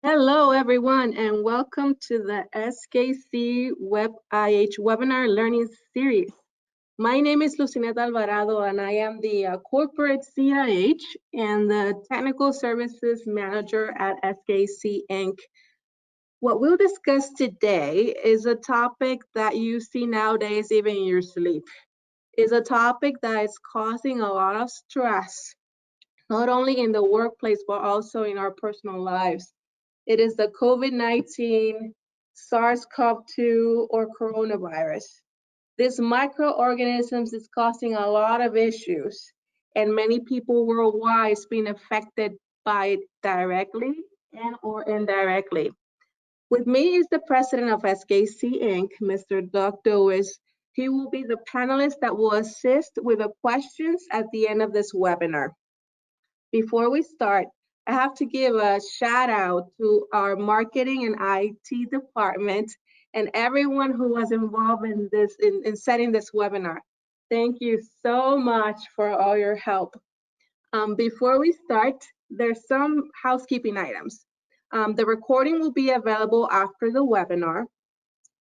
Hello, everyone, and welcome to the SKC Web IH webinar learning series. My name is Lucineta Alvarado, and I am the corporate CIH and the technical services manager at SKC Inc. What we'll discuss today is a topic that you see nowadays, even in your sleep. Is a topic that is causing a lot of stress, not only in the workplace, but also in our personal lives. It is the COVID-19, SARS-CoV-2, or coronavirus. This microorganisms is causing a lot of issues, and many people worldwide is being affected by it directly and or indirectly. With me is the president of SKC Inc., Mr. Doug Dewis. He will be the panelist that will assist with the questions at the end of this webinar. Before we start, I have to give a shout out to our marketing and IT department and everyone who was involved in this, in setting this webinar. Thank you so much for all your help. Before we start, there's some housekeeping items. The recording will be available after the webinar.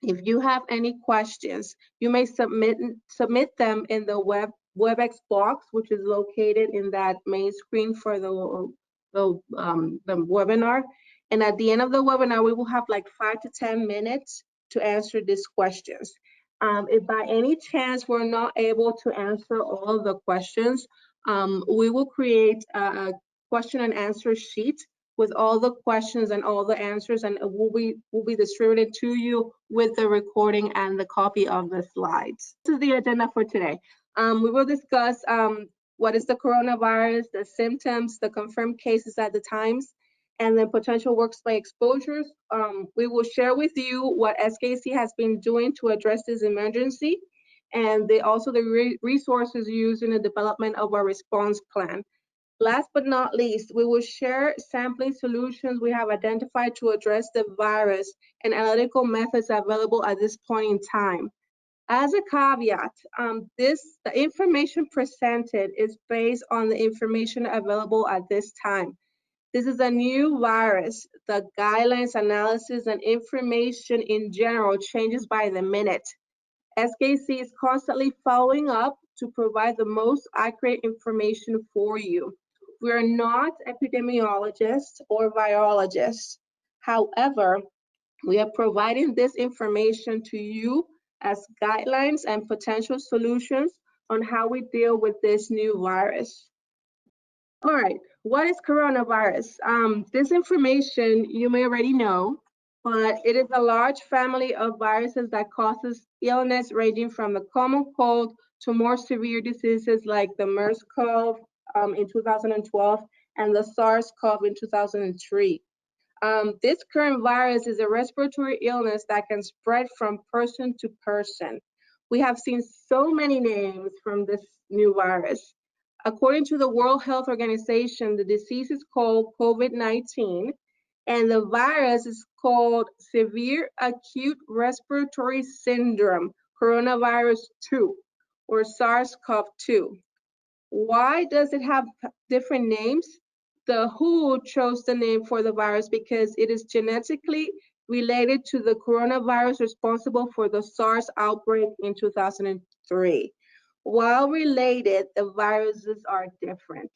If you have any questions, you may submit them in the WebEx box, which is located in that main screen for the webinar. And at the end of the webinar, we will have like 5 to 10 minutes to answer these questions. If by any chance we're not able to answer all of the questions, we will create a question and answer sheet with all the questions and all the answers, and it will be distributed to you with the recording and the copy of the slides. This is the agenda for today. We will discuss what is the coronavirus, the symptoms, the confirmed cases at the times, and then potential workplace exposures. We will share with you what SKC has been doing to address this emergency, and also the resources used in the development of our response plan. Last but not least, we will share sampling solutions we have identified to address the virus and analytical methods available at this point in time. As a caveat, the information presented is based on the information available at this time. This is a new virus. The guidelines, analysis, and information in general changes by the minute. SKC is constantly following up to provide the most accurate information for you. We are not epidemiologists or virologists. However, we are providing this information to you as guidelines and potential solutions on how we deal with this new virus. All right, what is coronavirus? This information you may already know, but it is a large family of viruses that causes illness ranging from the common cold to more severe diseases like the MERS-CoV in 2012 and the SARS-CoV in 2003. This current virus is a respiratory illness that can spread from person to person. We have seen so many names from this new virus. According to the World Health Organization, the disease is called COVID-19, and the virus is called Severe Acute Respiratory Syndrome, Coronavirus 2, or SARS-CoV-2. Why does it have different names? The WHO chose the name for the virus because it is genetically related to the coronavirus responsible for the SARS outbreak in 2003. While related, the viruses are different.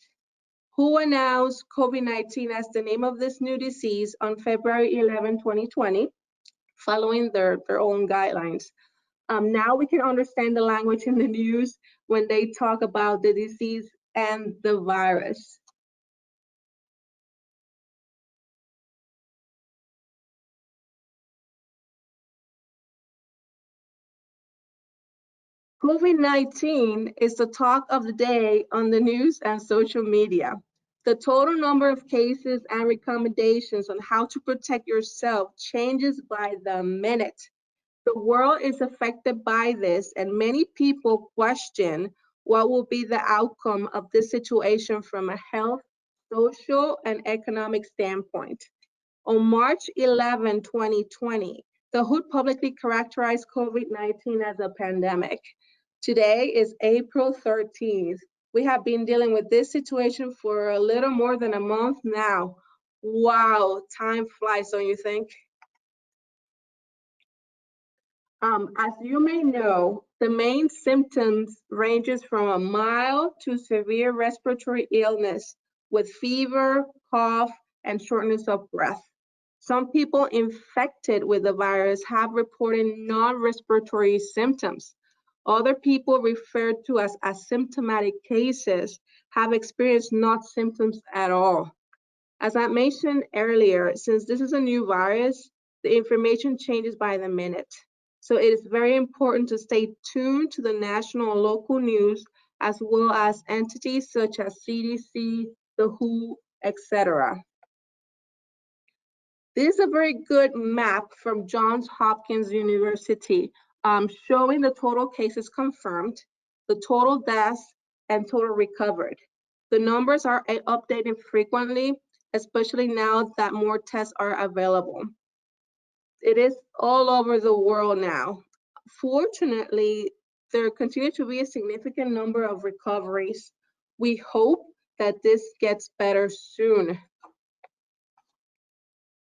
WHO announced COVID-19 as the name of this new disease on February 11, 2020, following their own guidelines. Now we can understand the language in the news when they talk about the disease and the virus. COVID-19 is the talk of the day on the news and social media. The total number of cases and recommendations on how to protect yourself changes by the minute. The world is affected by this, and many people question what will be the outcome of this situation from a health, social, and economic standpoint. On March 11, 2020, the WHO publicly characterized COVID-19 as a pandemic. Today is April 13th. We have been dealing with this situation for a little more than a month now. Wow, time flies, don't you think? As you may know, the main symptoms ranges from a mild to severe respiratory illness with fever, cough, and shortness of breath. Some people infected with the virus have reported non-respiratory symptoms. Other people referred to as asymptomatic cases have experienced no symptoms at all. As I mentioned earlier, since this is a new virus, the information changes by the minute. So it is very important to stay tuned to the national and local news, as well as entities such as CDC, the WHO, etc. This is a very good map from Johns Hopkins University showing the total cases confirmed, the total deaths, and total recovered. The numbers are updated frequently, especially now that more tests are available. It is all over the world now. Fortunately, there continue to be a significant number of recoveries. We hope that this gets better soon.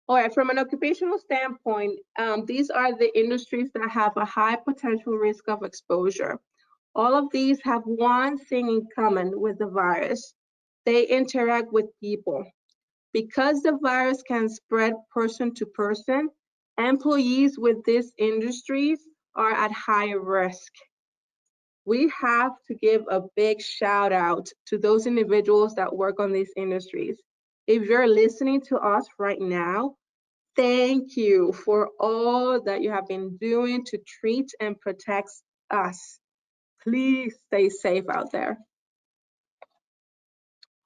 All right, from an occupational standpoint, these are the industries that have a high potential risk of exposure. All of these have one thing in common with the virus. They interact with people. Because the virus can spread person to person, employees with these industries are at high risk. We have to give a big shout out to those individuals that work on these industries. If you're listening to us right now, thank you for all that you have been doing to treat and protect us. Please stay safe out there.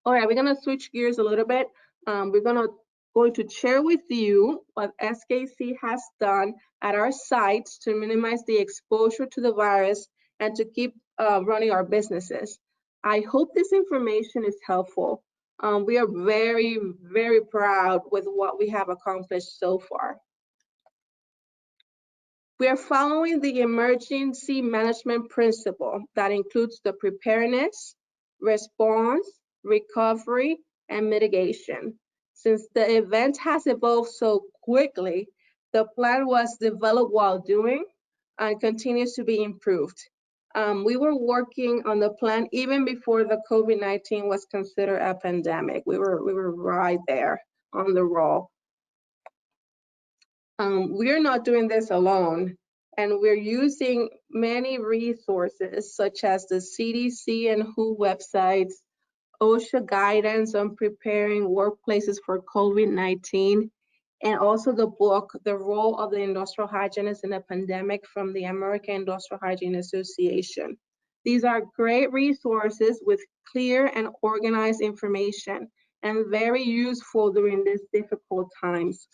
All right, we're gonna switch gears a little bit. We're going to share with you what SKC has done at our sites to minimize the exposure to the virus and to keep running our businesses. I hope this information is helpful. We are very, very proud with what we have accomplished so far. We are following the emergency management principle that includes the preparedness, response, recovery, and mitigation. Since the event has evolved so quickly, the plan was developed while doing and continues to be improved. We were working on the plan even before the COVID-19 was considered a pandemic. We were right there on the roll. We're not doing this alone, and we're using many resources such as the CDC and WHO websites, OSHA guidance on preparing workplaces for COVID-19, and also the book, The Role of the Industrial Hygienist in a Pandemic from the American Industrial Hygiene Association. These are great resources with clear and organized information and very useful during these difficult times.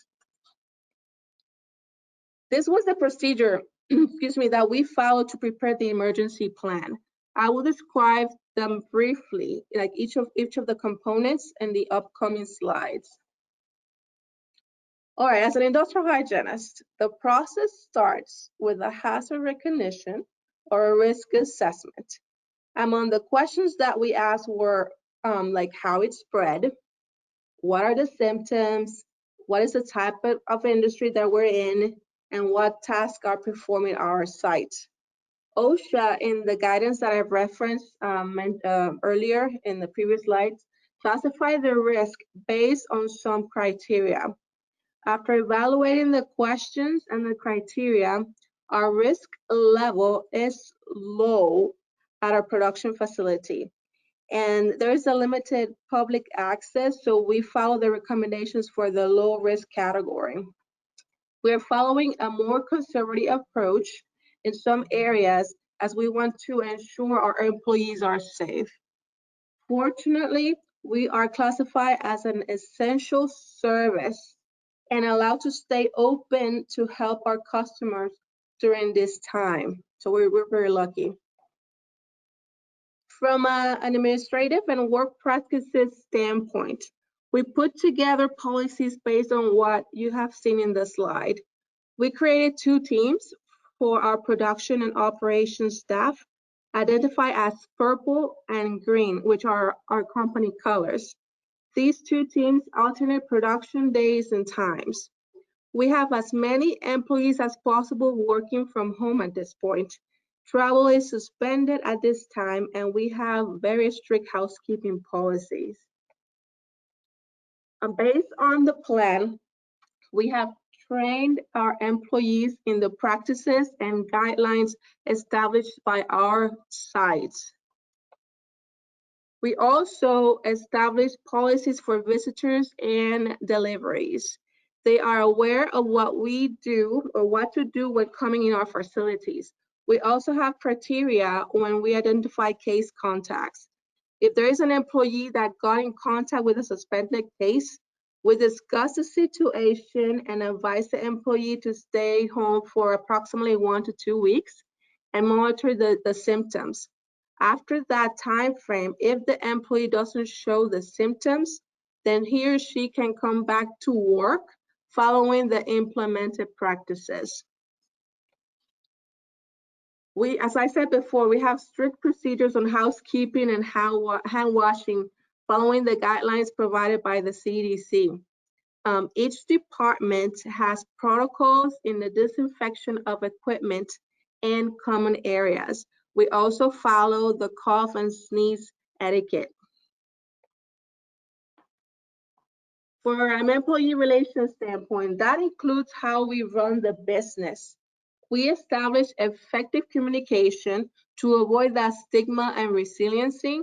This was the procedure, excuse me, that we followed to prepare the emergency plan. I will describe them briefly, like each of the components in the upcoming slides. All right, as an industrial hygienist, the process starts with a hazard recognition or a risk assessment. Among the questions that we asked were like how it spread, what are the symptoms, what is the type of industry that we're in, and what tasks are performing our site. OSHA, in the guidance that I've referenced earlier in the previous slides, classify the risk based on some criteria. After evaluating the questions and the criteria, our risk level is low at our production facility. And there is a limited public access, so we follow the recommendations for the low risk category. We are following a more conservative approach in some areas as we want to ensure our employees are safe. Fortunately, we are classified as an essential service and allowed to stay open to help our customers during this time. So we're very lucky. From an administrative and work practices standpoint, we put together policies based on what you have seen in the slide. We created 2 teams for our production and operations staff, identified as purple and green, which are our company colors. These two teams alternate production days and times. We have as many employees as possible working from home at this point. Travel is suspended at this time, and we have very strict housekeeping policies. Based on the plan, we have trained our employees in the practices and guidelines established by our sites. We also established policies for visitors and deliveries. They are aware of what we do or what to do when coming in our facilities. We also have criteria when we identify case contacts. If there is an employee that got in contact with a suspected case, we discuss the situation and advise the employee to stay home for approximately 1 to 2 weeks and monitor the symptoms. After that time frame, if the employee doesn't show the symptoms, then he or she can come back to work following the implemented practices. As I said before, we have strict procedures on housekeeping and hand washing following the guidelines provided by the CDC. Each department has protocols in the disinfection of equipment and common areas. We also follow the cough and sneeze etiquette. For an employee relations standpoint, that includes how we run the business. We establish effective communication to avoid that stigma and resiliency.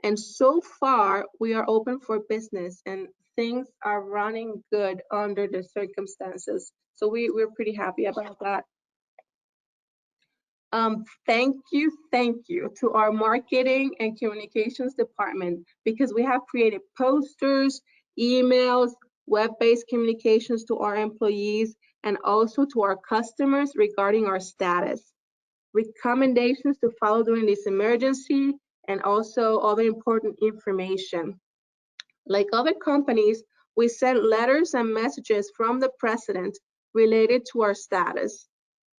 And so far, we are open for business and things are running good under the circumstances. So we're pretty happy about that. Thank you to our marketing and communications department because we have created posters, emails, web-based communications to our employees and also to our customers regarding our status, recommendations to follow during this emergency, and also other important information. Like other companies, we send letters and messages from the president related to our status.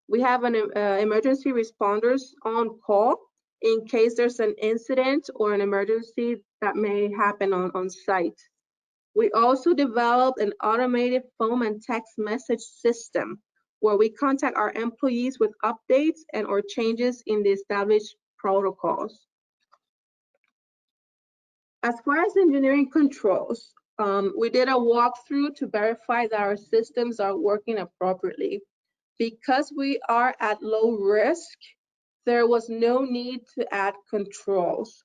We have an emergency responders on call in case there's an incident or an emergency that may happen on site. We also developed an automated phone and text message system where we contact our employees with updates and or changes in the established protocols. As far as engineering controls, we did a walkthrough to verify that our systems are working appropriately. Because we are at low risk, there was no need to add controls.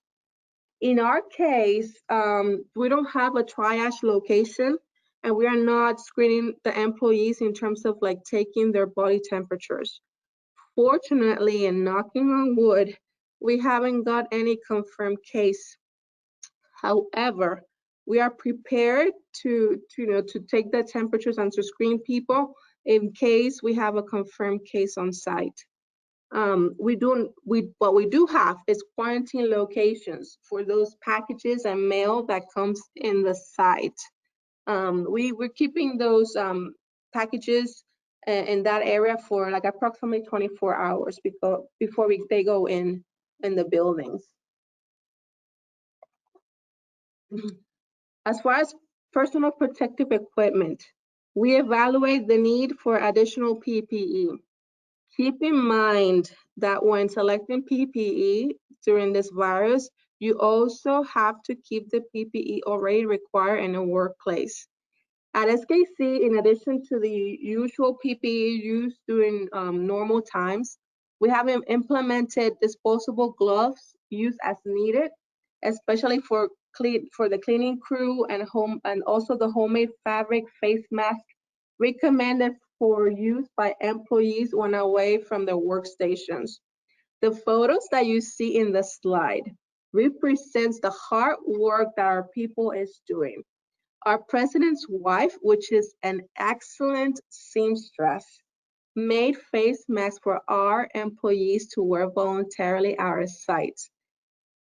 In our case, we don't have a triage location and we are not screening the employees in terms of like taking their body temperatures. Fortunately, and knocking on wood, we haven't got any confirmed case. However, we are prepared to take the temperatures and to screen people in case we have a confirmed case on site. What we do have is quarantine locations for those packages and mail that comes in the site. We're keeping those packages in that area for like approximately 24 hours before they go in the buildings. As far as personal protective equipment, we evaluate the need for additional PPE. Keep in mind that when selecting PPE during this virus, you also have to keep the PPE already required in a workplace. At SKC, in addition to the usual PPE used during normal times, we have implemented disposable gloves used as needed, especially for the cleaning crew and also the homemade fabric face mask recommended for use by employees when away from their workstations. The photos that you see in the slide represents the hard work that our people is doing. Our president's wife, which is an excellent seamstress, made face masks for our employees to wear voluntarily at our site.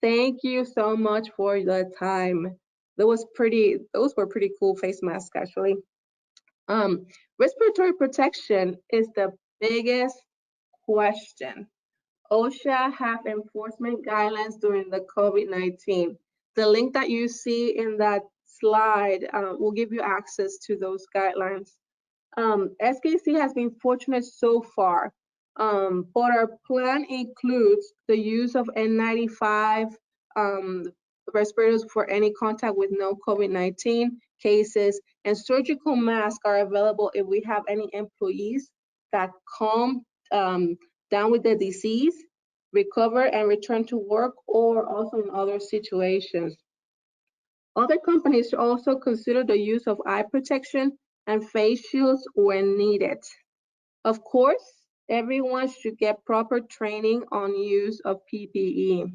Thank you so much for the time. Those were pretty cool face masks, actually. Respiratory protection is the biggest question. OSHA have enforcement guidelines during the COVID-19. The link that you see in that slide will give you access to those guidelines. SKC has been fortunate so far, but our plan includes the use of N95 respirators for any contact with no COVID-19 cases, and surgical masks are available if we have any employees that calm down with the disease, recover and return to work, or also in other situations. Other companies should also consider the use of eye protection and face shields when needed. Of course, everyone should get proper training on use of PPE.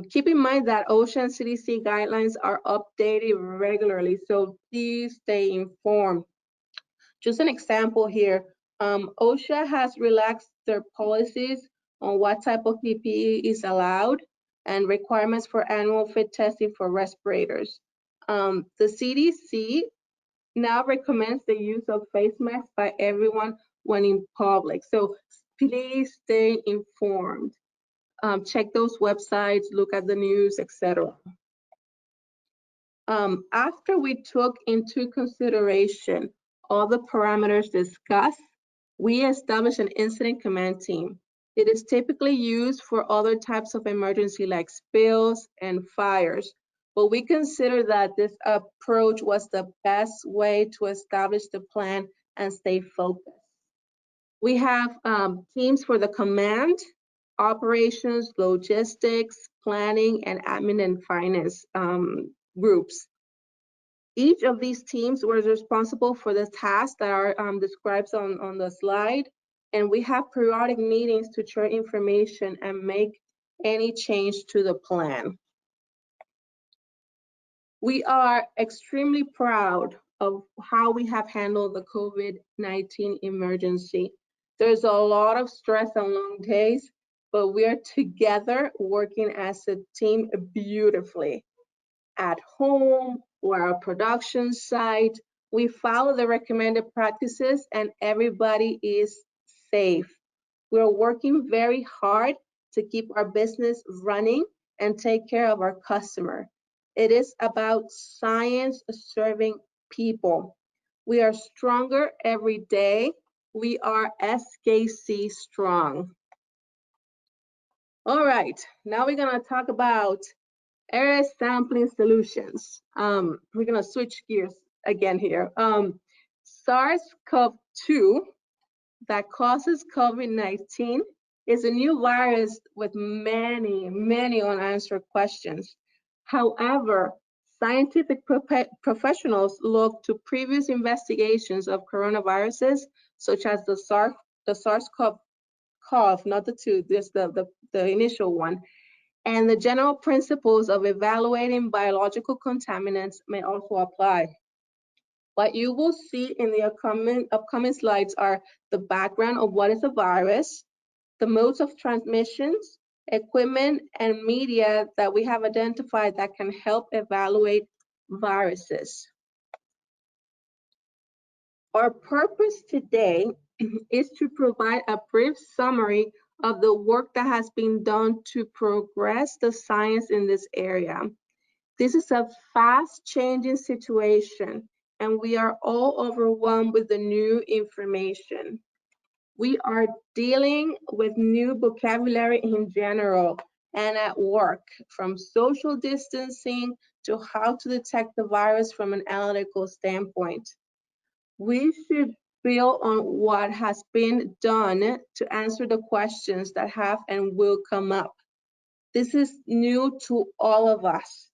Keep in mind that OSHA and CDC guidelines are updated regularly, so please stay informed. Just an example here, OSHA has relaxed their policies on what type of PPE is allowed and requirements for annual fit testing for respirators. The CDC now recommends the use of face masks by everyone when in public. So please stay informed. Check those websites, look at the news, etc. After we took into consideration all the parameters discussed, we established an incident command team. It is typically used for other types of emergency like spills and fires, but we consider that this approach was the best way to establish the plan and stay focused. We have teams for the command, operations, logistics, planning, and admin and finance groups. Each of these teams was responsible for the tasks that are described on the slide, and we have periodic meetings to share information and make any change to the plan. We are extremely proud of how we have handled the COVID-19 emergency. There's a lot of stress and long days, but we are together working as a team beautifully. At home or our production site, we follow the recommended practices and everybody is safe. We're working very hard to keep our business running and take care of our customer. It is about science serving people. We are stronger every day. We are SKC strong. All right, now we're gonna talk about area sampling solutions. We're gonna switch gears again here. SARS-CoV-2 that causes COVID-19 is a new virus with many unanswered questions. However, scientific professionals look to previous investigations of coronaviruses, such as the SARS-CoV, not the two, just the initial one, and the general principles of evaluating biological contaminants may also apply. What you will see in the upcoming slides are the background of what is a virus, the modes of transmissions, equipment, and media that we have identified that can help evaluate viruses. Our purpose today is to provide a brief summary of the work that has been done to progress the science in this area. This is a fast-changing situation, and we are all overwhelmed with the new information. We are dealing with new vocabulary in general and at work, from social distancing to how to detect the virus from an analytical standpoint. We should build on what has been done to answer the questions that have and will come up. This is new to all of us.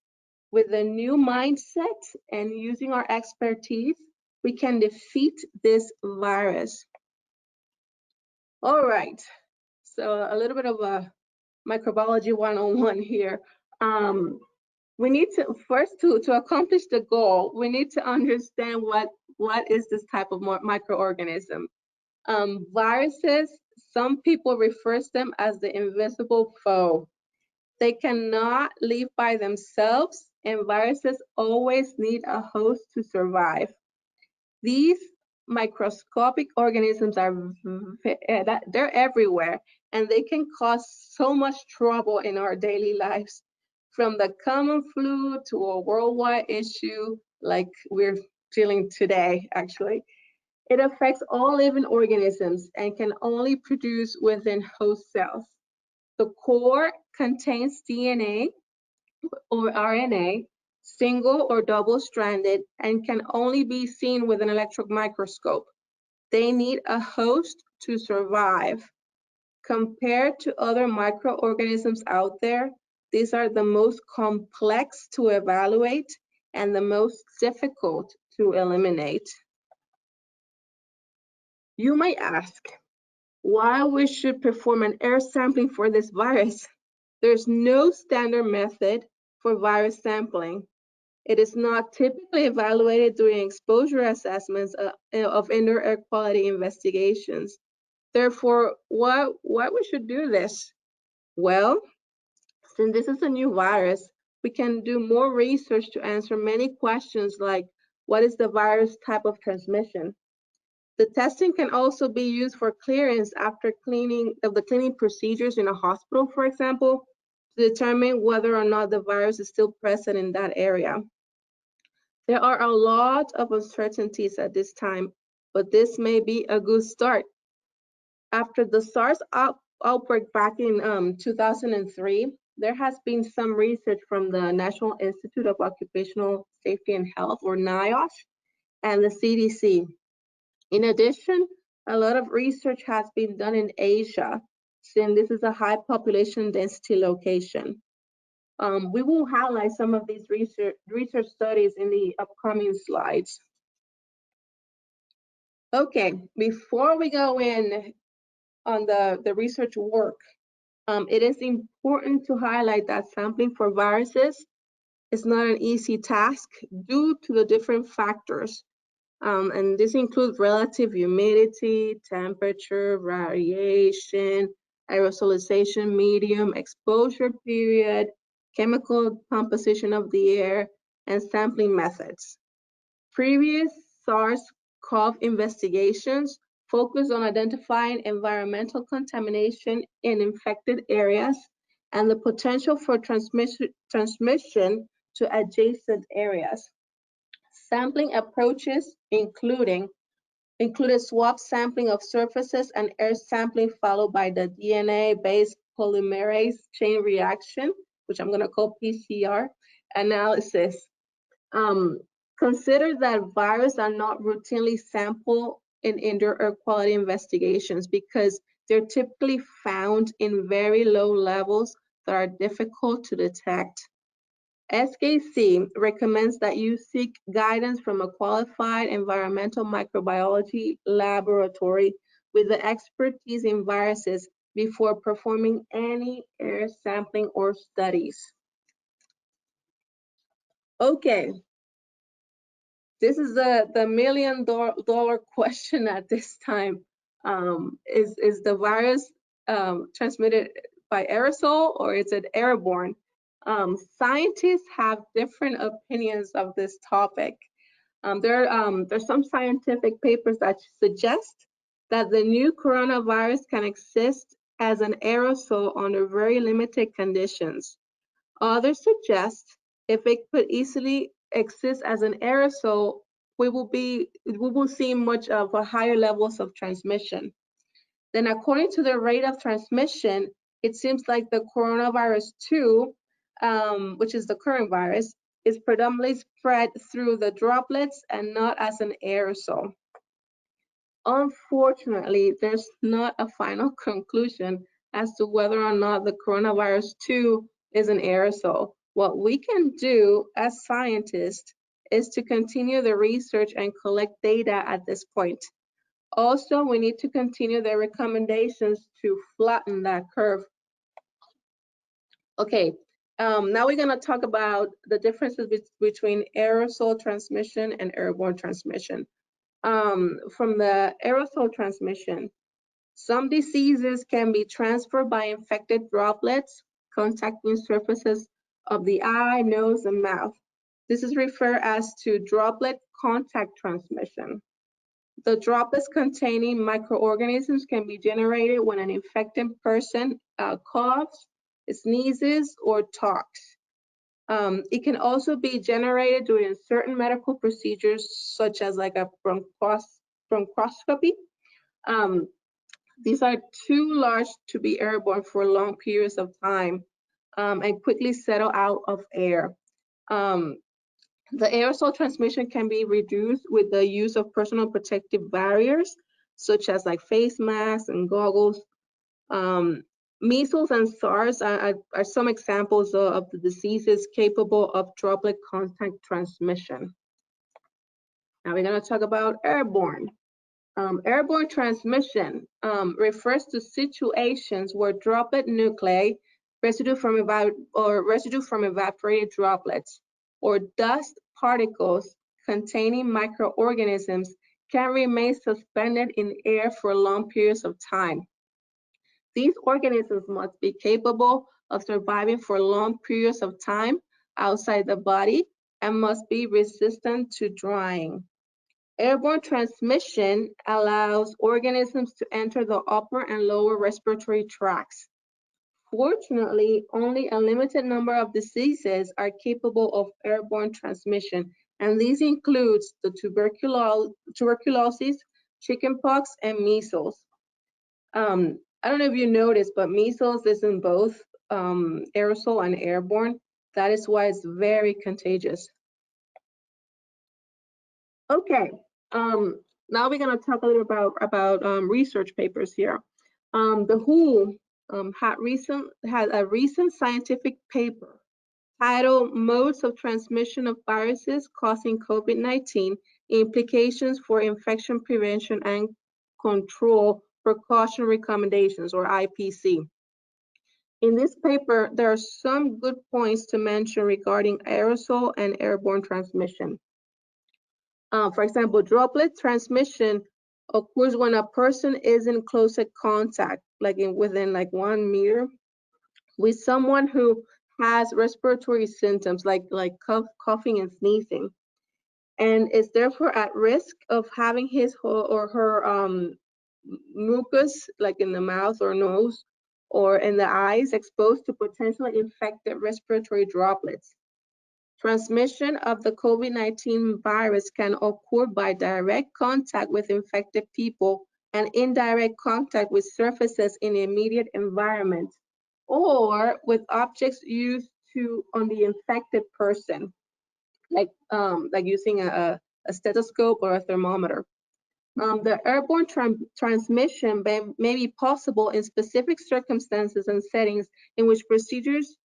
With a new mindset and using our expertise, we can defeat this virus. All right, so a little bit of a microbiology 101 here. We need to, first to accomplish the goal, we need to understand what is this type of microorganism. Viruses, some people refer to them as the invisible foe. They cannot live by themselves, and viruses always need a host to survive. These microscopic organisms are they're everywhere, and they can cause so much trouble in our daily lives. from the common flu to a worldwide issue like we're feeling today, actually. It affects all living organisms and can only produce within host cells. The core contains DNA or RNA, single or double-stranded, and can only be seen with an electron microscope. They need a host to survive. Compared to other microorganisms out there, these are the most complex to evaluate and the most difficult to eliminate. You might ask why we should perform an air sampling for this virus. There's no standard method for virus sampling. It is not typically evaluated during exposure assessments of indoor air quality investigations. Therefore, why we should do this? Well, since this is a new virus, we can do more research to answer many questions like, what is the virus type of transmission? The testing can also be used for clearance after cleaning procedures in a hospital, for example, to determine whether or not the virus is still present in that area. There are a lot of uncertainties at this time, but this may be a good start. After the SARS outbreak back in 2003, there has been some research from the National Institute of Occupational Safety and Health, or NIOSH, and the CDC. In addition, a lot of research has been done in Asia, since this is a high population density location. We will highlight some of these research studies in the upcoming slides. Okay, before we go in on the research work, it is important to highlight that sampling for viruses is not an easy task due to the different factors. And this includes relative humidity, temperature, radiation, aerosolization medium, exposure period, chemical composition of the air, and sampling methods. Previous SARS-CoV investigations focused on identifying environmental contamination in infected areas and the potential for transmission to adjacent areas. Sampling approaches included swab sampling of surfaces and air sampling followed by the DNA-based polymerase chain reaction, which I'm going to call PCR, analysis. Consider that viruses are not routinely sampled in indoor air quality investigations because they're typically found in very low levels that are difficult to detect. SKC recommends that you seek guidance from a qualified environmental microbiology laboratory with the expertise in viruses before performing any air sampling or studies. Okay, this is the million-dollar question at this time. Is the virus transmitted by aerosol or is it airborne? Scientists have different opinions of this topic. There's some scientific papers that suggest that the new coronavirus can exist as an aerosol under very limited conditions. Others suggest if it could easily exist as an aerosol, we will see much of a higher levels of transmission. Then according to the rate of transmission, it seems like the coronavirus 2, which is the current virus, is predominantly spread through the droplets and not as an aerosol. Unfortunately, there's not a final conclusion as to whether or not the coronavirus 2 is an aerosol. What we can do as scientists is to continue the research and collect data at this point. Also, we need to continue the recommendations to flatten that curve. Okay, now we're gonna talk about the differences between aerosol transmission and airborne transmission. From the aerosol transmission, some diseases can be transferred by infected droplets contacting surfaces of the eye, nose, and mouth. This is referred as to droplet contact transmission. The droplets containing microorganisms can be generated when an infected person coughs, sneezes, or talks. It can also be generated during certain medical procedures, such as like a bronchoscopy. These are too large to be airborne for long periods of time and quickly settle out of air. The aerosol transmission can be reduced with the use of personal protective barriers, such as like face masks and goggles. Measles and SARS are some examples of the diseases capable of droplet contact transmission. Now we're going to talk about airborne. Airborne transmission refers to situations where droplet nuclei, residue from evaporated droplets, or dust particles containing microorganisms can remain suspended in air for long periods of time. These organisms must be capable of surviving for long periods of time outside the body and must be resistant to drying. Airborne transmission allows organisms to enter the upper and lower respiratory tracts. Fortunately, only a limited number of diseases are capable of airborne transmission, and these includes the tuberculosis, chickenpox, and measles. I don't know if you noticed, but measles is in both aerosol and airborne. That is why it's very contagious. Okay, now we're going to talk a little about research papers here. The WHO had a recent scientific paper titled "Modes of Transmission of Viruses Causing COVID-19: Implications for Infection Prevention and Control Precaution Recommendations," or IPC. In this paper, there are some good points to mention regarding aerosol and airborne transmission. For example, droplet transmission occurs when a person is in close contact, like within like 1 meter, with someone who has respiratory symptoms like coughing and sneezing, and is therefore at risk of having his or her mucus, like in the mouth or nose or in the eyes, exposed to potentially infected respiratory droplets. Transmission of the COVID-19 virus can occur by direct contact with infected people and indirect contact with surfaces in the immediate environment, or with objects used on the infected person, like using a stethoscope or a thermometer. The airborne transmission may be possible in specific circumstances and settings in which procedures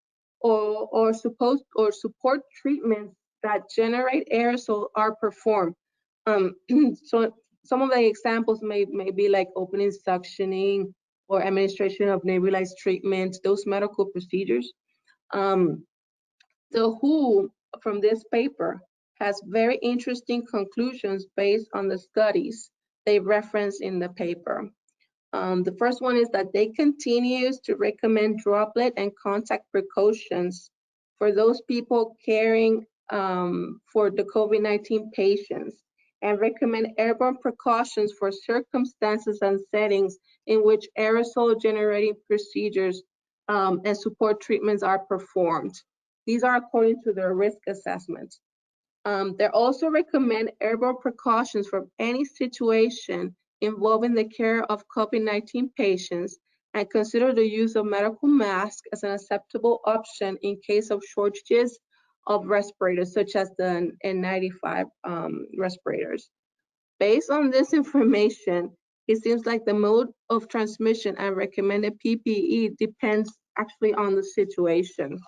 or support treatments that generate aerosol are performed. So some of the examples may be like opening, suctioning, or administration of nebulized treatments, those medical procedures. The WHO, from this paper, has very interesting conclusions based on the studies they reference in the paper. The first one is that they continue to recommend droplet and contact precautions for those people caring for the COVID-19 patients, and recommend airborne precautions for circumstances and settings in which aerosol generating procedures and support treatments are performed. These are according to their risk assessment. They also recommend airborne precautions for any situation involving the care of COVID-19 patients, and consider the use of medical masks as an acceptable option in case of shortages of respirators, such as the N95 respirators. Based on this information, it seems like the mode of transmission and recommended PPE depends actually on the situation.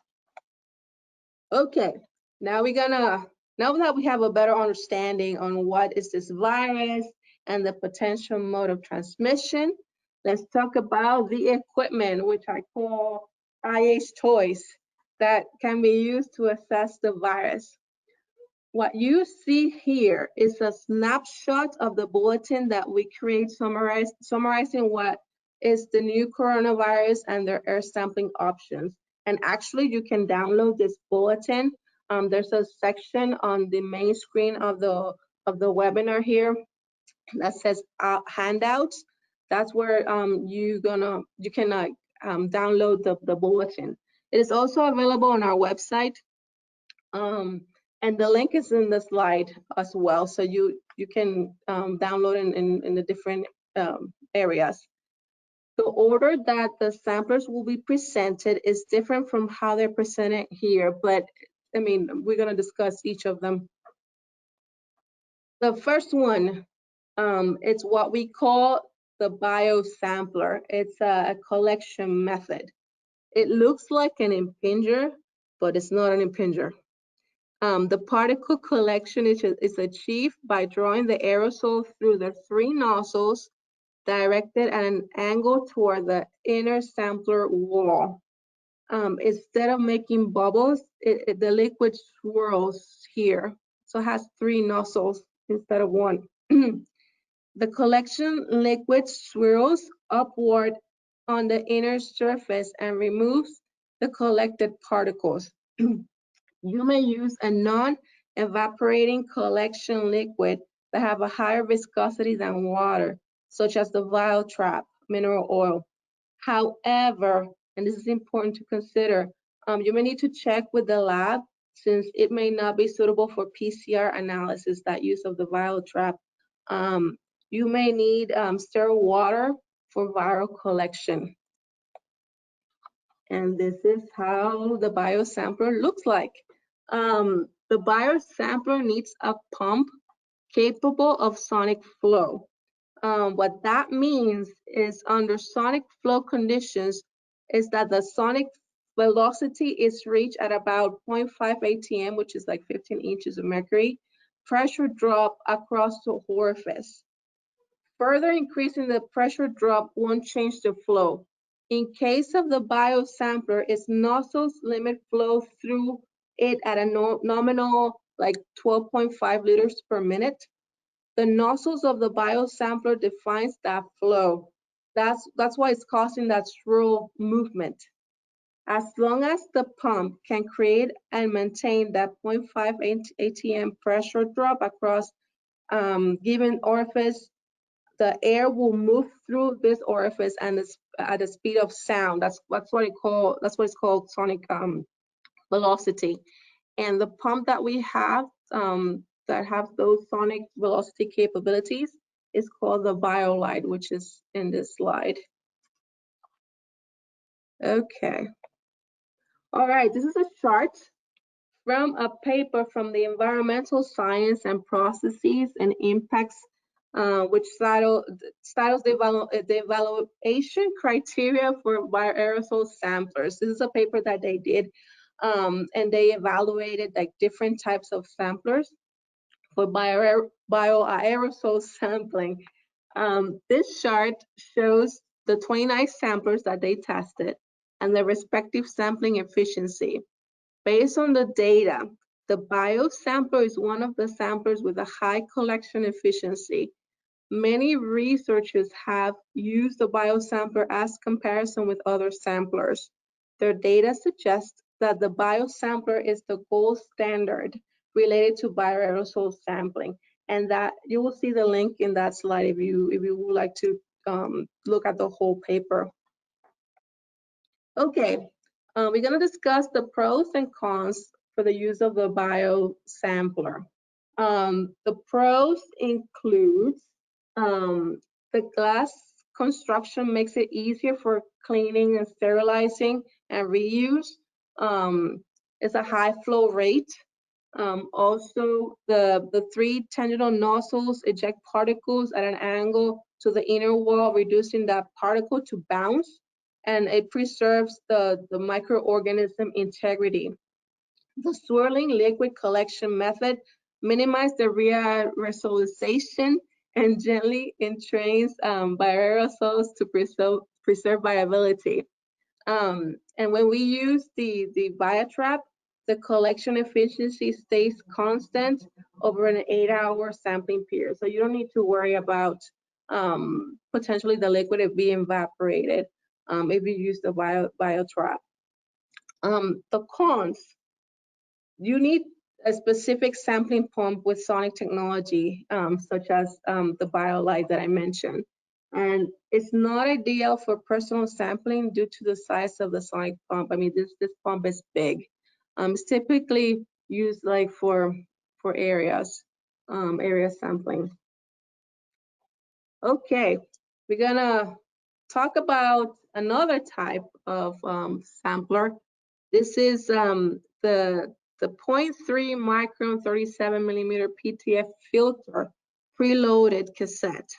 Okay, now that we have a better understanding on what is this virus and the potential mode of transmission, let's talk about the equipment, which I call IH toys, that can be used to assess the virus. What you see here is a snapshot of the bulletin that we create summarizing what is the new coronavirus and their air sampling options. And actually, you can download this bulletin. There's a section on the main screen of the webinar here that says handouts. That's where you can download the bulletin. It is also available on our website. And the link is in the slide as well, so you can download in the different areas. The order that the samplers will be presented is different from how they're presented here, but I mean, we're gonna discuss each of them. The first one, it's what we call the biosampler. It's a collection method. It looks like an impinger, but it's not an impinger. The particle collection is achieved by drawing the aerosol through the 3 nozzles directed at an angle toward the inner sampler wall. Instead of making bubbles, the liquid swirls here. So it has 3 nozzles instead of 1. The collection liquid swirls upward on the inner surface and removes the collected particles. You may use a non-evaporating collection liquid that have a higher viscosity than water, such as the vial trap mineral oil. However, and this is important to consider, you may need to check with the lab since it may not be suitable for PCR analysis, that use of the vial trap. You may need sterile water for viral collection. And this is how the biosampler looks like. The biosampler needs a pump capable of sonic flow. What that means is under sonic flow conditions is that the sonic velocity is reached at about 0.5 atm, which is like 15 inches of mercury, pressure drop across the orifice. Further increasing the pressure drop won't change the flow. In case of the biosampler, its nozzles limit flow through it at a nominal like 12.5 liters per minute. The nozzles of the biosampler defines that flow. That's why it's causing that swirl movement. As long as the pump can create and maintain that 0.5 atm pressure drop across given orifice, the air will move through this orifice and it's at the speed of sound. That's what it's called sonic velocity. And the pump that we have that have those sonic velocity capabilities is called the BioLite, which is in this slide. Okay. All right, this is a chart from a paper from the Environmental Science and Processes and Impacts, which titles the evaluation criteria for bioaerosol samplers. This is a paper that they did, and they evaluated like different types of samplers for bioaerosol sampling. This chart shows the 29 samplers that they tested and their respective sampling efficiency. Based on the data, the biosampler is one of the samplers with a high collection efficiency. Many researchers have used the biosampler as comparison with other samplers. Their data suggests that the biosampler is the gold standard related to bioaerosol sampling, and that you will see the link in that slide if you would like to look at the whole paper. Okay, we're going to discuss the pros and cons for the use of the biosampler. The pros include the glass construction makes it easier for cleaning and sterilizing and reuse. It's a high flow rate. Also, the 3 tangential nozzles eject particles at an angle to the inner wall, reducing that particle to bounce, and it preserves the microorganism integrity. The swirling liquid collection method minimizes the reaerosolization and gently entrains bioaerosols to preserve viability. And when we use the biotrap, the collection efficiency stays constant over an 8-hour sampling period. So you don't need to worry about potentially the liquid being evaporated if you use the biotrap. The cons, you need a specific sampling pump with sonic technology, such as the BioLite that I mentioned. And it's not ideal for personal sampling due to the size of the sonic pump. I mean, this pump is big. It's typically used like for areas, area sampling. Okay, we're gonna talk about another type of sampler. This is the 0.3 micron 37 millimeter PTF filter preloaded cassette.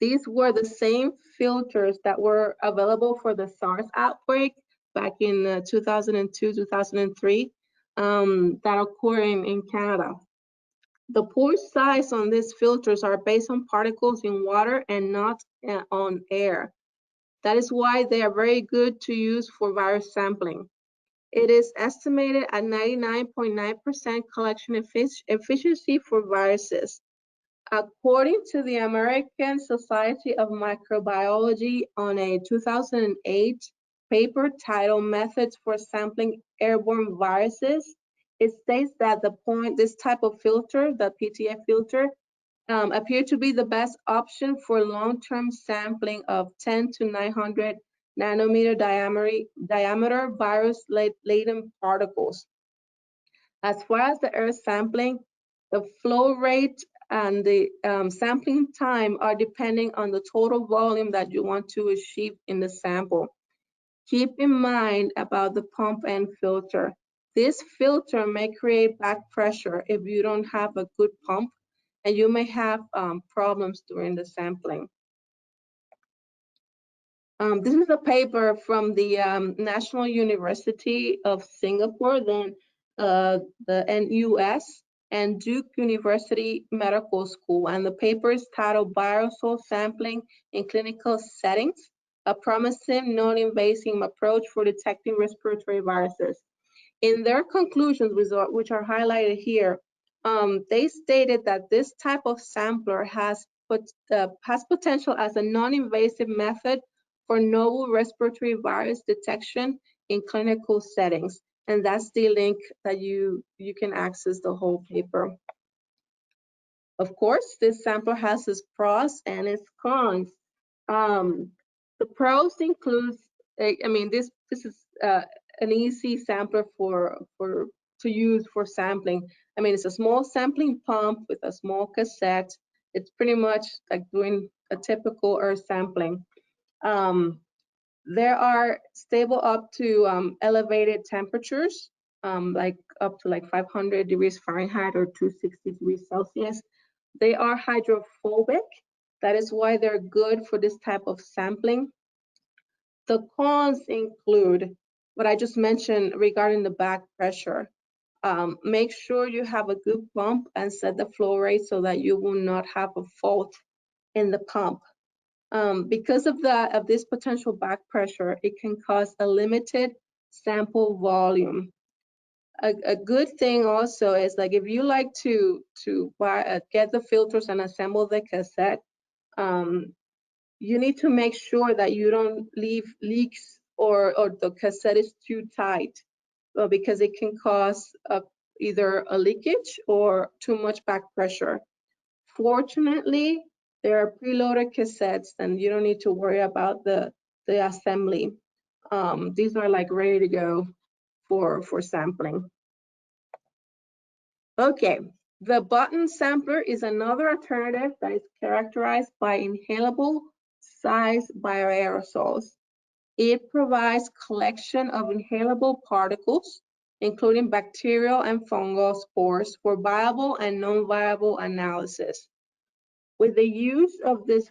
These were the same filters that were available for the SARS outbreak back in 2002, 2003, that occurred in Canada. The pore size on these filters are based on particles in water and not on air. That is why they are very good to use for virus sampling. It is estimated at 99.9% collection efficiency for viruses. According to the American Society of Microbiology on a 2008 paper titled Methods for Sampling Airborne Viruses, it states that this type of filter, the PTF filter, appear to be the best option for long-term sampling of 10 to 900 nanometer diameter virus-laden particles. As far as the air sampling, the flow rate and the sampling time are depending on the total volume that you want to achieve in the sample. Keep in mind about the pump and filter. This filter may create back pressure if you don't have a good pump, and you may have problems during the sampling. This is a paper from the National University of Singapore, then the NUS, and Duke University Medical School. And the paper is titled Viral Sampling in Clinical Settings, a promising non-invasive approach for detecting respiratory viruses. In their conclusions, which are highlighted here, they stated that this type of sampler has potential as a non-invasive method for novel respiratory virus detection in clinical settings. And that's the link that you can access the whole paper. Of course, this sampler has its pros and its cons. The pros includes, this is an easy sampler to use for sampling. It's a small sampling pump with a small cassette. It's pretty much like doing a typical earth sampling. There are stable up to elevated temperatures, like up to like 500 degrees Fahrenheit or 260 degrees Celsius. They are hydrophobic. That is why they're good for this type of sampling. The cons include what I just mentioned regarding the back pressure. Make sure you have a good pump and set the flow rate so that you will not have a fault in the pump. Because of this potential back pressure, it can cause a limited sample volume. A good thing also is like if you like to get the filters and assemble the cassette, you need to make sure that you don't leave leaks or the cassette is too tight, because it can cause either a leakage or too much back pressure. Fortunately, there are preloaded cassettes and you don't need to worry about the assembly. These are like ready to go for sampling. Okay, the button sampler is another alternative that is characterized by inhalable size bioaerosols. It provides collection of inhalable particles, including bacterial and fungal spores, for viable and non-viable analysis. With the use of this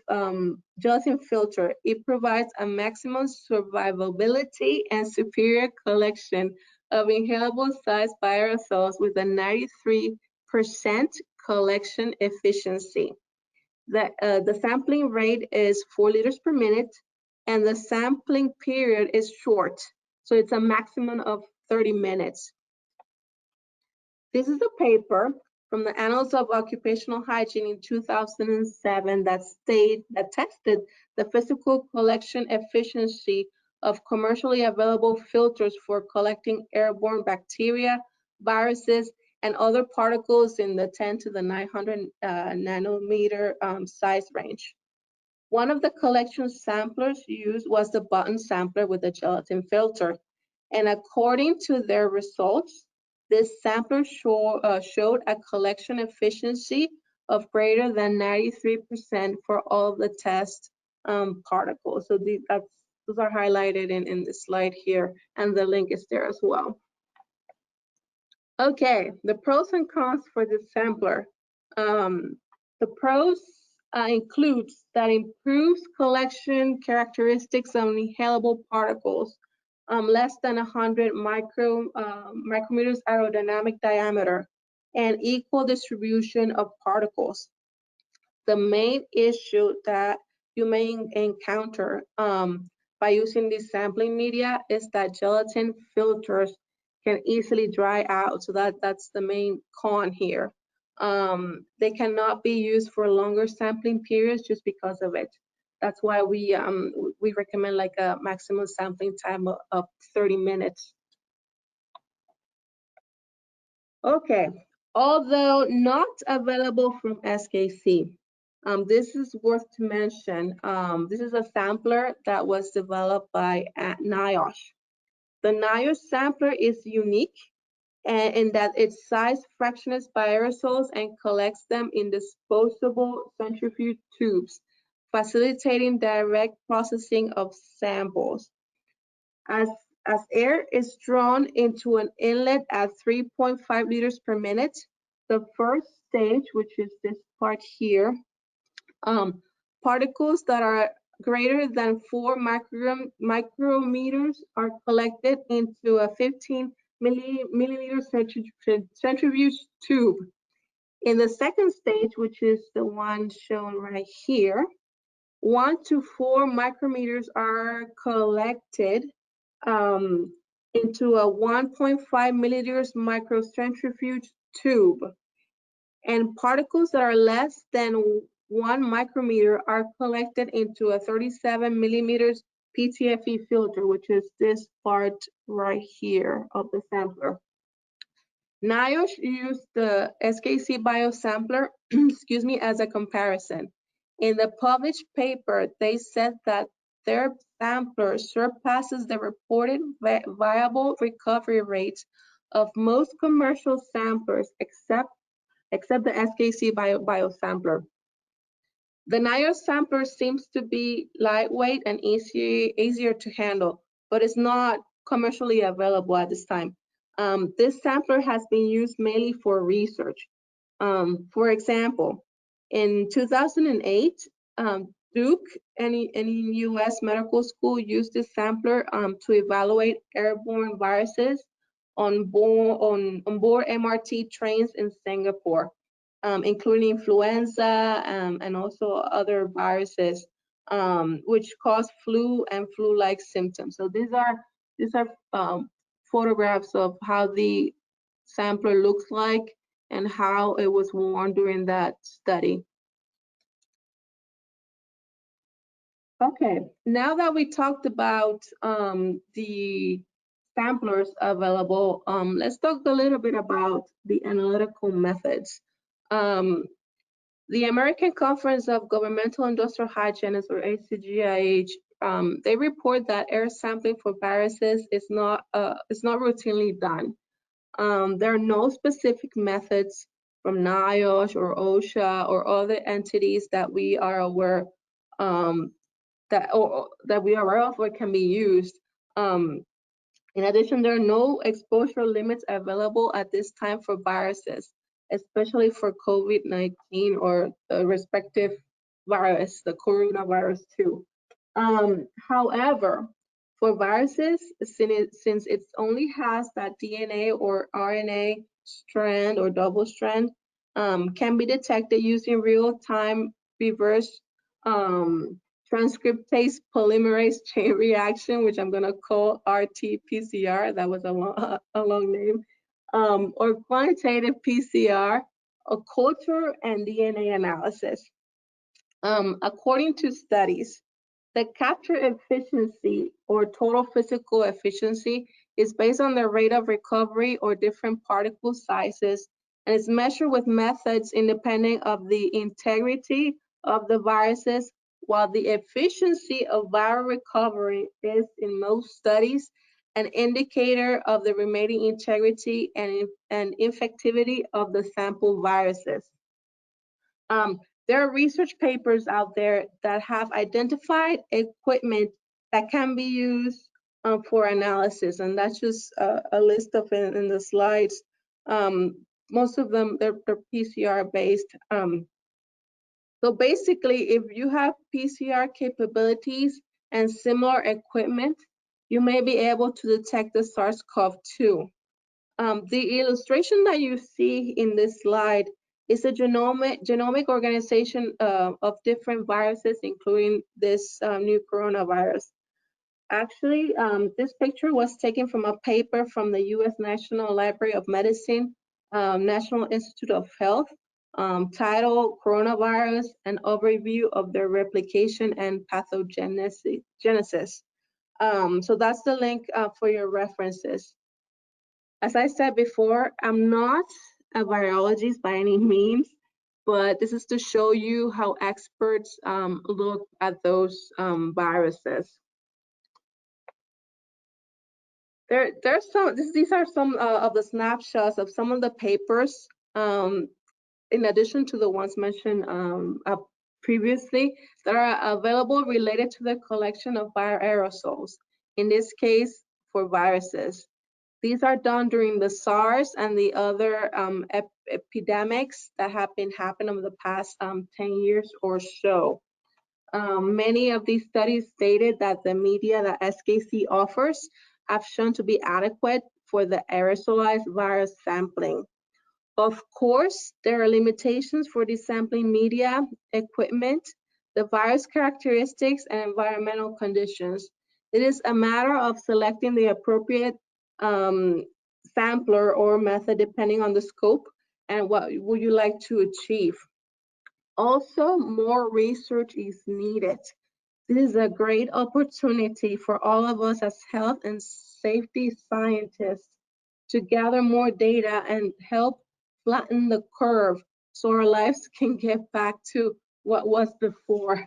gelatin filter, it provides a maximum survivability and superior collection of inhalable sized bioaerosols with a 93% collection efficiency. The sampling rate is 4 liters per minute, and the sampling period is short, so it's a maximum of 30 minutes. This is a paper from the Annals of Occupational Hygiene in 2007 that tested the physical collection efficiency of commercially available filters for collecting airborne bacteria, viruses, and other particles in the 10 to the 900 nanometer size range. One of the collection samplers used was the button sampler with the gelatin filter. And according to their results, This sampler showed a collection efficiency of greater than 93% for all of the test particles. So those are highlighted in the slide here, and the link is there as well. Okay, the pros and cons for this sampler. The pros includes that improves collection characteristics of inhalable particles, less than 100 micrometers aerodynamic diameter, and equal distribution of particles. The main issue that you may encounter by using this sampling media is that gelatin filters can easily dry out. So that's the main con here. They cannot be used for longer sampling periods just because of it. That's why we recommend like a maximum sampling time of 30 minutes. Okay, although not available from SKC, this is worth to mention. This is a sampler that was developed by NIOSH. The NIOSH sampler is unique in that it sizes fractionates bioaerosols and collects them in disposable centrifuge tubes, facilitating direct processing of samples. As air is drawn into an inlet at 3.5 liters per minute, the first stage, which is this part here, particles that are greater than 4 micrometers are collected into a 15 milliliter centrifuge tube. In the second stage, which is the one shown right here, 1 to 4 micrometers are collected into a 1.5 milliliters microcentrifuge tube. And particles that are less than 1 micrometer are collected into a 37 millimeters PTFE filter, which is this part right here of the sampler. NIOSH used the SKC biosampler, excuse me, as a comparison. In the published paper, they said that their sampler surpasses the reported viable recovery rates of most commercial samplers except the SKC biosampler. The NIOSH sampler seems to be lightweight and easier to handle, but it's not commercially available at this time. This sampler has been used mainly for research. For example, in 2008, Duke and US Medical School used this sampler to evaluate airborne viruses on board MRT trains in Singapore, including influenza and also other viruses, which cause flu and flu-like symptoms. So these are photographs of how the sampler looks like and how it was worn during that study. Okay, now that we talked about the samplers available, let's talk a little bit about the analytical methods. The American Conference of Governmental Industrial Hygienists, or ACGIH, they report that air sampling for viruses is not routinely done. There are no specific methods from NIOSH or OSHA or other entities that we are aware that we are aware of or can be used. In addition, there are no exposure limits available at this time for viruses, especially for COVID-19 or the respective virus, the coronavirus 2. However, for viruses, since it only has that DNA or RNA strand or double strand, can be detected using real-time reverse transcriptase polymerase chain reaction, which I'm going to call RT-PCR. That was a long name. Or quantitative PCR, a culture, and DNA analysis. According to studies, the capture efficiency or total physical efficiency is based on the rate of recovery or different particle sizes, and is measured with methods independent of the integrity of the viruses, while the efficiency of viral recovery is, in most studies, an indicator of the remaining integrity and infectivity of the sample viruses. There are research papers out there that have identified equipment that can be used for analysis, and that's just a list of it in the slides. Most of them, they're PCR based. So basically, if you have PCR capabilities and similar equipment, you may be able to detect the SARS-CoV-2. The illustration that you see in this slide is a genomic organization of different viruses, including this new coronavirus. Actually, this picture was taken from a paper from the U.S. National Library of Medicine, National Institute of Health, titled Coronavirus, an overview of their replication and pathogenesis. So that's the link for your references. As I said before, I'm not a virologist by any means, but this is to show you how experts look at those viruses. These are some of the snapshots of some of the papers, in addition to the ones mentioned previously, that are available related to the collection of bioaerosols, in this case, for viruses. These are done during the SARS and the other epidemics that have been happening over the past 10 years or so. Many of these studies stated that the media that SKC offers have shown to be adequate for the aerosolized virus sampling. Of course, there are limitations for the sampling media, equipment, the virus characteristics, and environmental conditions. It is a matter of selecting the appropriate sampler or method depending on the scope and what would you like to achieve. Also, more research is needed. This is a great opportunity for all of us as health and safety scientists to gather more data and help flatten the curve so our lives can get back to what was before.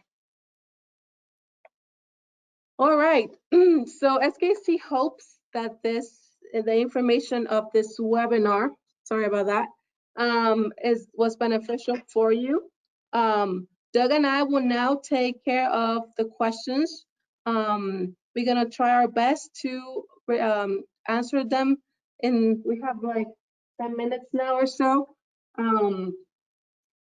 All right, so SKC hopes that the information of this webinar, sorry about that, was beneficial for you. Doug and I will now take care of the questions. We're gonna try our best to answer them we have like 10 minutes now or so.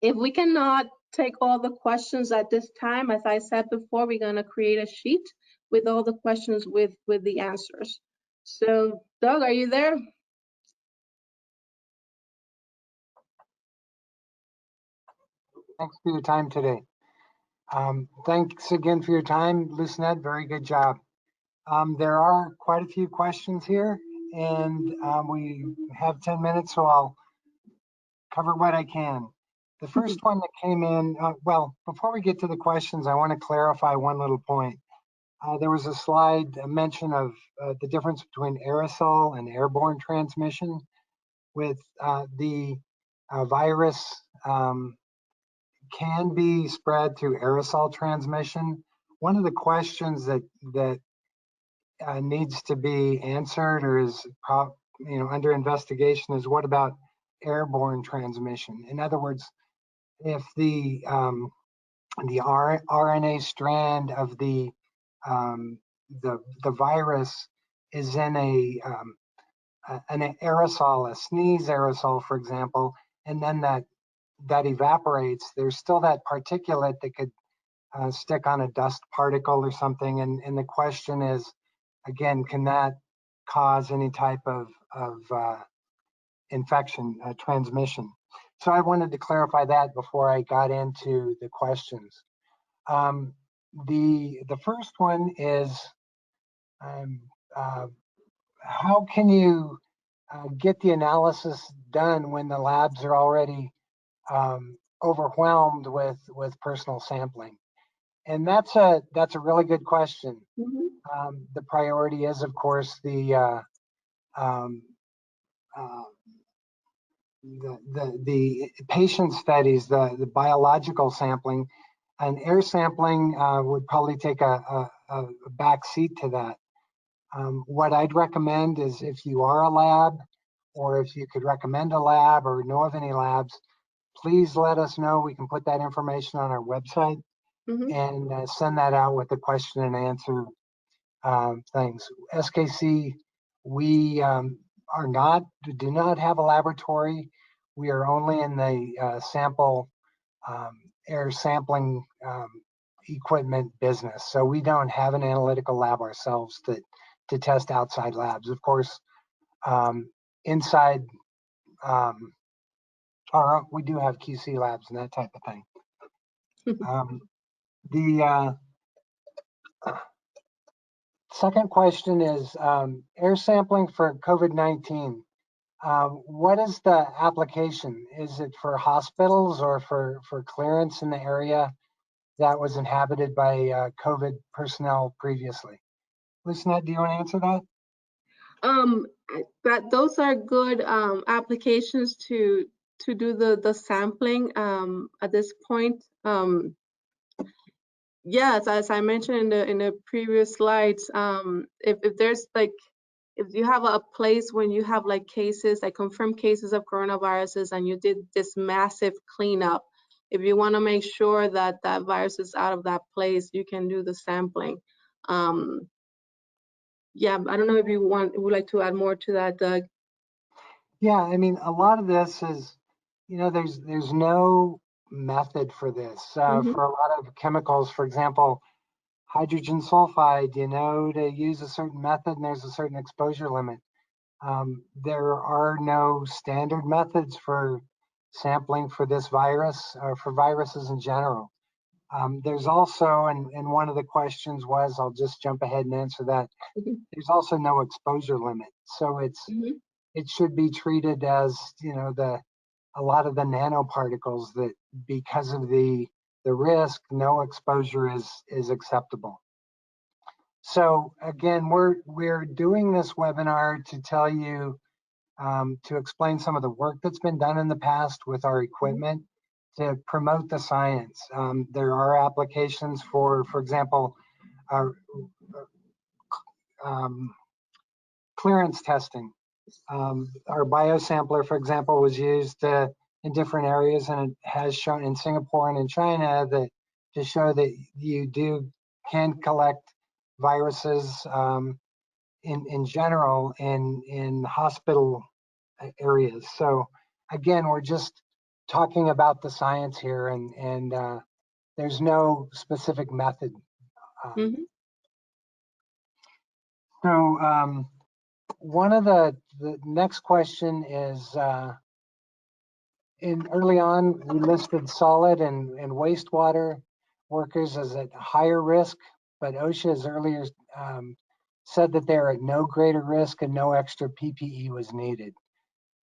If we cannot take all the questions at this time, as I said before, we're gonna create a sheet with all the questions with the answers. So Doug, are you there? Thanks for your time today. Thanks again for your time, Lucinette, very good job. There are quite a few questions here, and we have 10 minutes, so I'll cover what I can. The first one that came in, well, before we get to the questions, I want to clarify one little point. There was a slide, a mention of the difference between aerosol and airborne transmission. With the virus can be spread through aerosol transmission. One of the questions that needs to be answered or is under investigation is what about airborne transmission? In other words, if the RNA strand of the virus is in an aerosol, a sneeze aerosol, for example, and then that evaporates, there's still that particulate that could stick on a dust particle or something. And the question is, again, can that cause any type of infection, transmission? So I wanted to clarify that before I got into the questions. The first one is, how can you get the analysis done when the labs are already overwhelmed with personal sampling? And that's a really good question. Mm-hmm. The priority is, of course, the patient studies, the biological sampling, and air sampling would probably take a back seat to that. What I'd recommend is if you are a lab, or if you could recommend a lab or know of any labs, please let us know. We can put that information on our website and send that out with the question and answer things. SKC, we do not have a laboratory. We are only in the air sampling equipment business. So we don't have an analytical lab ourselves to test outside labs. Of course, inside, we do have QC labs and that type of thing. The second question is air sampling for COVID-19. What is the application? Is it for hospitals or for clearance in the area that was inhabited by COVID personnel previously? Lucinette, do you want to answer that? Those are good applications to do the sampling at this point. Yes, as I mentioned in the previous slides, if there's like, if you have a place when you have like cases, like confirmed cases of coronaviruses, and you did this massive cleanup, if you want to make sure that that virus is out of that place, you can do the sampling. Yeah, I don't know if you would like to add more to that, Doug. Yeah, I mean, a lot of this is, there's no method for this. For a lot of chemicals, for example, hydrogen sulfide, to use a certain method and there's a certain exposure limit. There are no standard methods for sampling for this virus or for viruses in general. There's also, and one of the questions was, I'll just jump ahead and answer that. There's also no exposure limit. So it should be treated as, a lot of the nanoparticles that, because of the risk, no exposure is acceptable. So again, we're doing this webinar to tell you, to explain some of the work that's been done in the past with our equipment to promote the science. There are applications for example, clearance testing. Our biosampler, for example, was used in different areas, and it has shown in Singapore and in China that to show that you can collect viruses in general in hospital areas. So again, we're just talking about the science here, and there's no specific method. So one of the next question is, early on, we listed solid and wastewater workers as at higher risk, but OSHA has earlier said that they're at no greater risk and no extra PPE was needed.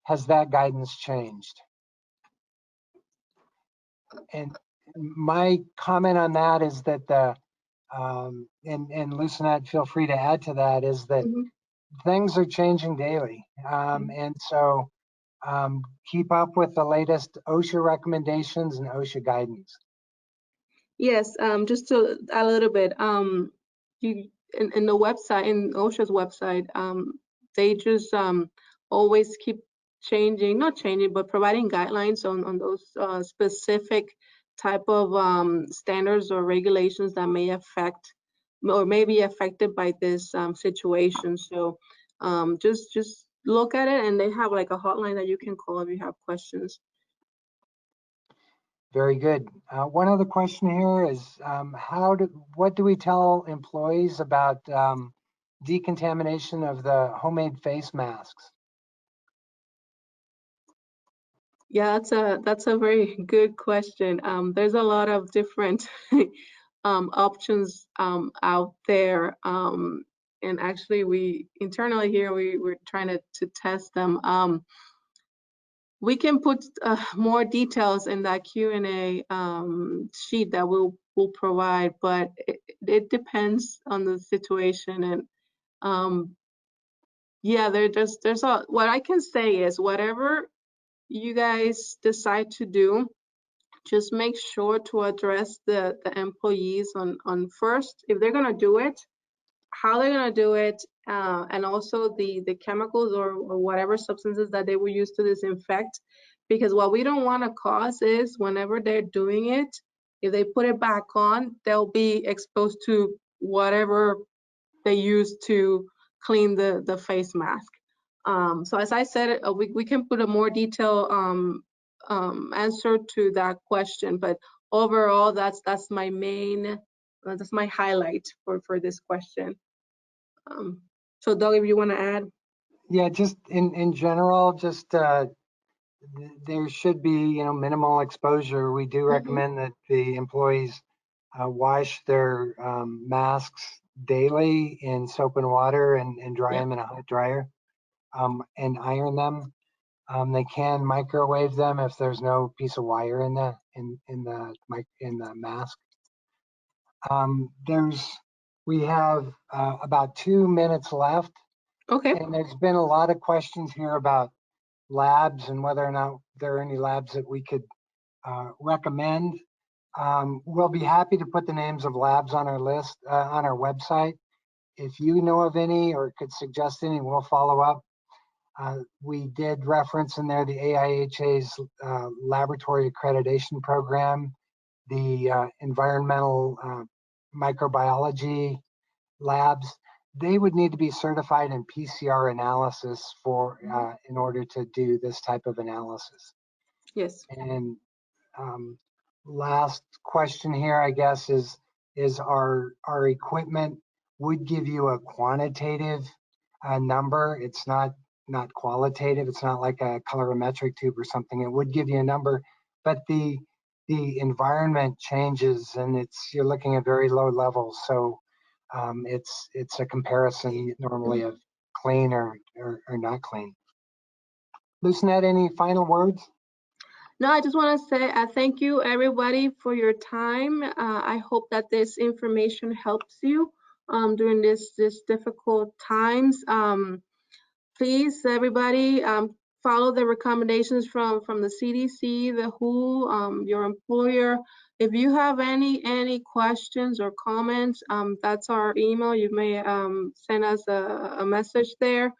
Has that guidance changed? And my comment on that is that and Lucinette, feel free to add to that, is that things are changing daily. And so keep up with the latest OSHA recommendations and OSHA guidance. Yes, just to add a little bit, in the website, in OSHA's website, they just always keep changing, not changing, but providing guidelines on those specific type of standards or regulations that may affect or may be affected by this situation. So just look at it, and they have like a hotline that you can call if you have questions. Very good. One other question here is, what do we tell employees about decontamination of the homemade face masks? Yeah, that's a very good question. There's a lot of different options out there, and actually, we internally here we're trying to test them. We can put more details in that Q&A sheet that we'll provide, but it depends on the situation. And yeah, there's what I can say is, whatever you guys decide to do, just make sure to address the employees on first, if they're gonna do it, how they're gonna do it, and also the chemicals or whatever substances that they will use to disinfect. Because what we don't want to cause is whenever they're doing it, if they put it back on, they'll be exposed to whatever they use to clean the face mask. So as I said, we can put a more detailed answer to that question, but overall, that's my main, that's my highlight for this question. So Doug, if you want to add. Yeah, just in general, just there should be, minimal exposure. We do recommend that the employees wash their masks daily in soap and water and dry them in a hot dryer, and iron them. They can microwave them if there's no piece of wire in the mask. We have about 2 minutes left. Okay. And there's been a lot of questions here about labs and whether or not there are any labs that we could recommend. We'll be happy to put the names of labs on our list, on our website. If you know of any or could suggest any, we'll follow up. We did reference in there the AIHA's laboratory accreditation program, the environmental microbiology labs. They would need to be certified in PCR analysis in order to do this type of analysis. Yes. And last question here, I guess, is our equipment would give you a quantitative number. It's not qualitative. It's not like a colorimetric tube or something. It would give you a number, but the environment changes, and you're looking at very low levels. So it's a comparison normally of clean or not clean. Lucinette, any final words? No, I just want to say thank you everybody for your time. I hope that this information helps you during this difficult times. Please, everybody, follow the recommendations from the CDC, the WHO, your employer. If you have any questions or comments, that's our email. You may send us a message there.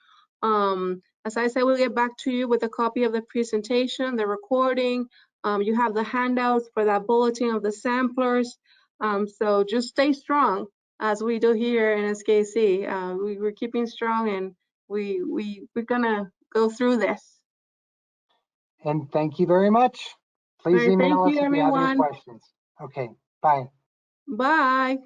As I said, we'll get back to you with a copy of the presentation, the recording. You have the handouts for that bulletin of the samplers. So just stay strong as we do here in SKC. We're keeping strong, and we're gonna go through this. And thank you very much. Please All right, email thank us you, if you have any everyone. questions. Okay, bye. Bye.